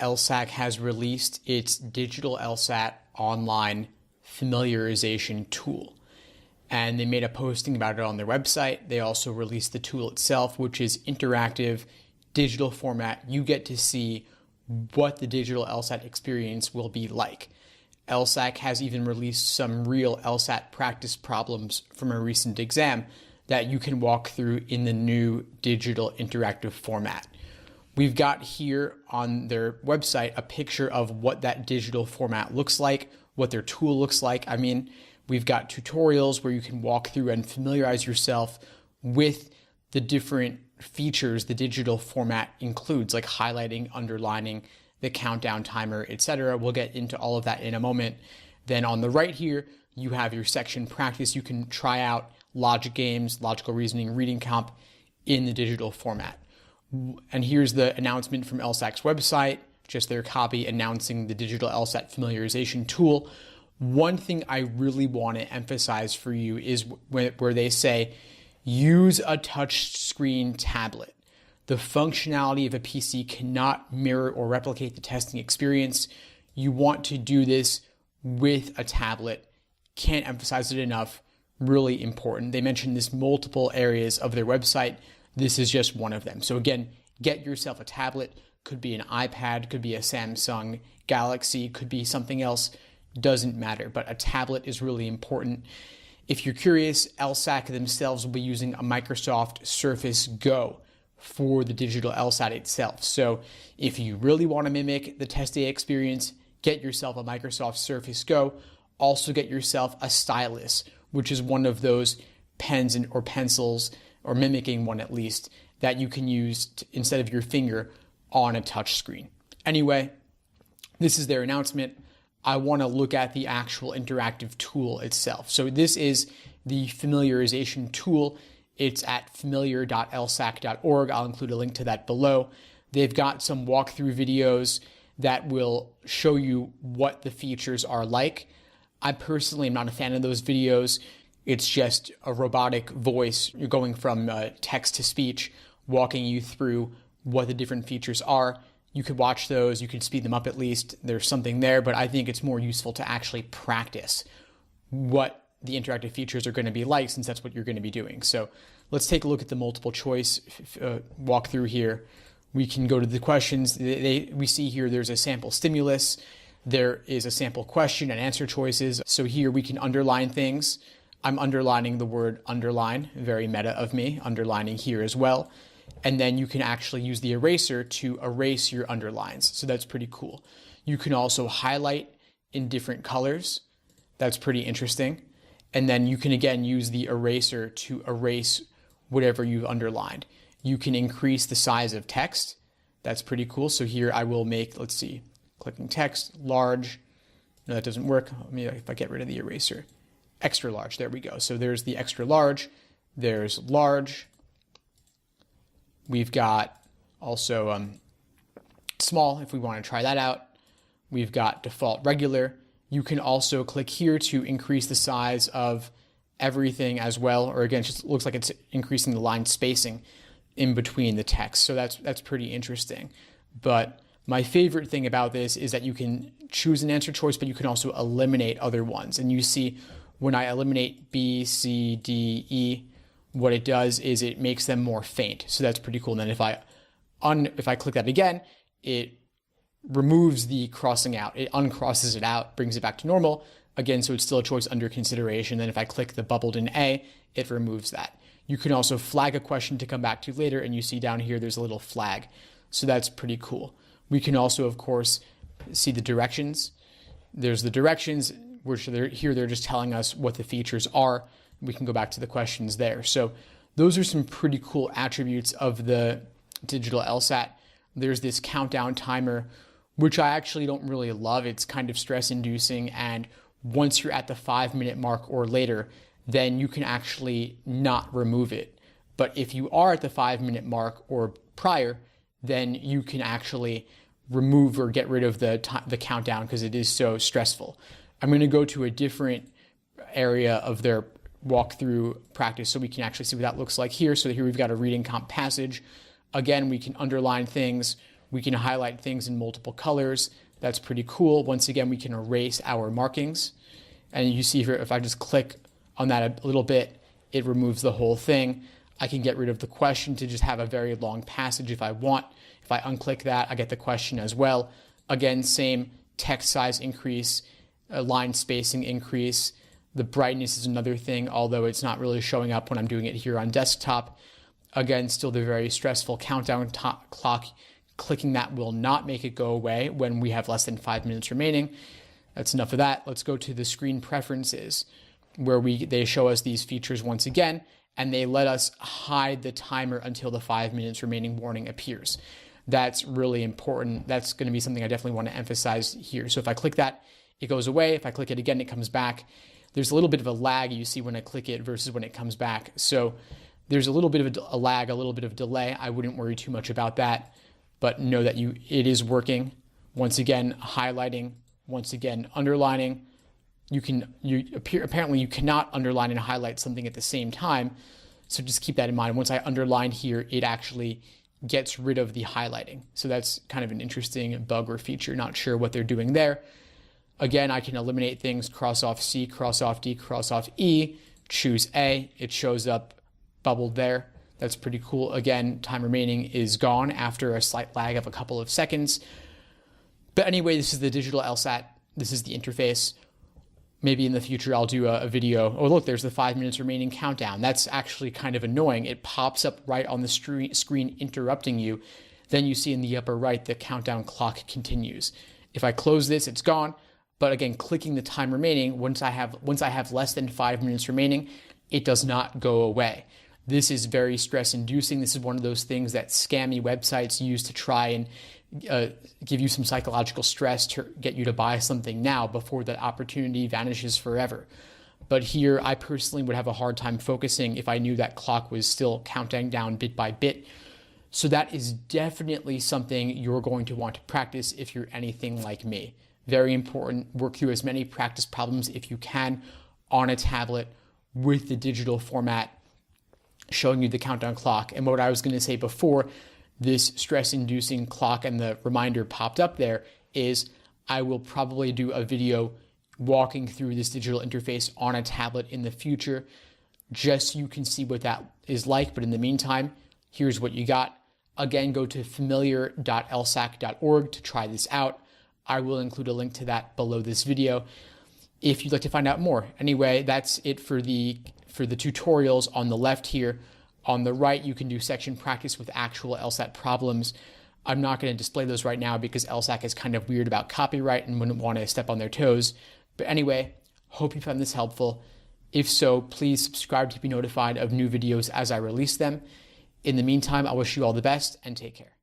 LSAC has released its digital LSAT online familiarization tool. And they made a posting about it on their website. They also released the tool itself, which is interactive, digital format. You get to see what the digital LSAT experience will be like. LSAC has even released some real LSAT practice problems from a recent exam that you can walk through in the new digital interactive format. We've got here on their website a picture of what that digital format looks like, what their tool looks like. I mean, we've got tutorials where you can walk through and familiarize yourself with the different features the digital format includes, like highlighting, underlining, the countdown timer, etc. We'll get into all of that in a moment. Then on the right here, you have your section practice. You can try out logic games, logical reasoning, reading comp in the digital format. And here's the announcement from LSAC's website, just their copy announcing the digital LSAT familiarization tool. One thing I really want to emphasize for you is where they say, use a touchscreen tablet. The functionality of a PC cannot mirror or replicate the testing experience. You want to do this with a tablet. Can't emphasize it enough. Really important. They mentioned this multiple areas of their website. This is just one of them. So again, get yourself a tablet. Could be an iPad, could be a Samsung Galaxy, could be something else. Doesn't matter, but a tablet is really important. If you're curious, LSAC themselves will be using a Microsoft Surface Go for the digital LSAT itself. So if you really want to mimic the test day experience, get yourself a Microsoft Surface Go. Also get yourself a stylus, which is one of those pens or pencils, or mimicking one at least, that you can use instead of your finger on a touch screen. Anyway, this is their announcement. I want to look at the actual interactive tool itself. So this is the familiarization tool. It's at familiar.lsac.org. I'll include a link to that below. They've got some walkthrough videos that will show you what the features are like. I personally am not a fan of those videos. It's just a robotic voice. You're going from text to speech, walking you through what the different features are. You could watch those. You could speed them up at least. There's something there, but I think it's more useful to actually practice what the interactive features are going to be like, since that's what you're going to be doing. So let's take a look at the multiple choice walkthrough here. We can go to the questions. We see here there's a sample stimulus. There is a sample question and answer choices. So here we can underline things. I'm underlining the word underline, very meta of me, underlining here as well. And then you can actually use the eraser to erase your underlines. So that's pretty cool. You can also highlight in different colors. That's pretty interesting. And then you can again use the eraser to erase whatever you've underlined. You can increase the size of text. That's pretty cool. So here I will make, let's see, clicking text, large. No, that doesn't work. Let me, if I get rid of the eraser. Extra large, there we go. So there's the extra large, there's large. We've got also small if we want to try that out. We've got default regular. You can also click here to increase the size of everything as well, or again, it just looks like it's increasing the line spacing in between the text. So that's pretty interesting. But my favorite thing about this is that you can choose an answer choice, but you can also eliminate other ones. And you see when I eliminate B, C, D, E, what it does is it makes them more faint. So that's pretty cool. And then if I click that again, it removes the crossing out. It uncrosses it out, brings it back to normal. Again, so it's still a choice under consideration. Then if I click the bubbled in A, it removes that. You can also flag a question to come back to later, and you see down here there's a little flag. So that's pretty cool. We can also, of course, see the directions. There's the directions, which here they're just telling us what the features are. We can go back to the questions there. So those are some pretty cool attributes of the digital LSAT. There's this countdown timer, which I actually don't really love. It's kind of stress inducing. And once you're at the 5-minute mark or later, then you can actually not remove it. But if you are at the 5-minute mark or prior, then you can actually remove or get rid of the countdown because it is so stressful. I'm going to go to a different area of their walkthrough practice so we can actually see what that looks like here. So here we've got a reading comp passage. Again, we can underline things. We can highlight things in multiple colors. That's pretty cool. Once again, we can erase our markings. And you see here, if I just click on that a little bit, it removes the whole thing. I can get rid of the question to just have a very long passage if I want. If I unclick that, I get the question as well. Again, same text size increase, line spacing increase. The brightness is another thing, although it's not really showing up when I'm doing it here on desktop. Again, still the very stressful countdown clock. Clicking that will not make it go away when we have less than 5 minutes remaining. That's enough of that. Let's go to the screen preferences where they show us these features once again, and they let us hide the timer until the 5 minutes remaining warning appears. That's really important. That's going to be something I definitely want to emphasize here. So if I click that, it goes away. If I click it again, it comes back. There's a little bit of a lag you see when I click it versus when it comes back. So there's a little bit of a lag, a little bit of delay. I wouldn't worry too much about that, but know that it is working. Once again, highlighting, once again, underlining. Apparently you cannot underline and highlight something at the same time. So just keep that in mind. Once I underline here, it actually gets rid of the highlighting. So that's kind of an interesting bug or feature. Not sure what they're doing there. Again, I can eliminate things, cross off C, cross off D, cross off E, choose A. It shows up bubbled there. That's pretty cool. Again, time remaining is gone after a slight lag of a couple of seconds. But anyway, this is the digital LSAT. This is the interface. Maybe in the future I'll do a video. Oh, look, there's the 5 minutes remaining countdown. That's actually kind of annoying. It pops up right on the screen interrupting you. Then you see in the upper right, the countdown clock continues. If I close this, it's gone. But again, clicking the time remaining, once I have less than 5 minutes remaining, it does not go away. This is very stress inducing. This is one of those things that scammy websites use to try and give you some psychological stress to get you to buy something now before that opportunity vanishes forever. But here, I personally would have a hard time focusing if I knew that clock was still counting down bit by bit. So that is definitely something you're going to want to practice if you're anything like me. Very important. Work through as many practice problems if you can on a tablet with the digital format showing you the countdown clock. And what I was going to say before this stress-inducing clock and the reminder popped up there is I will probably do a video walking through this digital interface on a tablet in the future, just so you can see what that is like. But in the meantime, here's what you got. Again, go to familiar.lsac.org to try this out. I will include a link to that below this video if you'd like to find out more. Anyway, that's it for the tutorials on the left here. On the right, you can do section practice with actual LSAT problems. I'm not going to display those right now because LSAC is kind of weird about copyright and wouldn't want to step on their toes. But anyway, hope you found this helpful. If so, please subscribe to be notified of new videos as I release them. In the meantime, I wish you all the best and take care.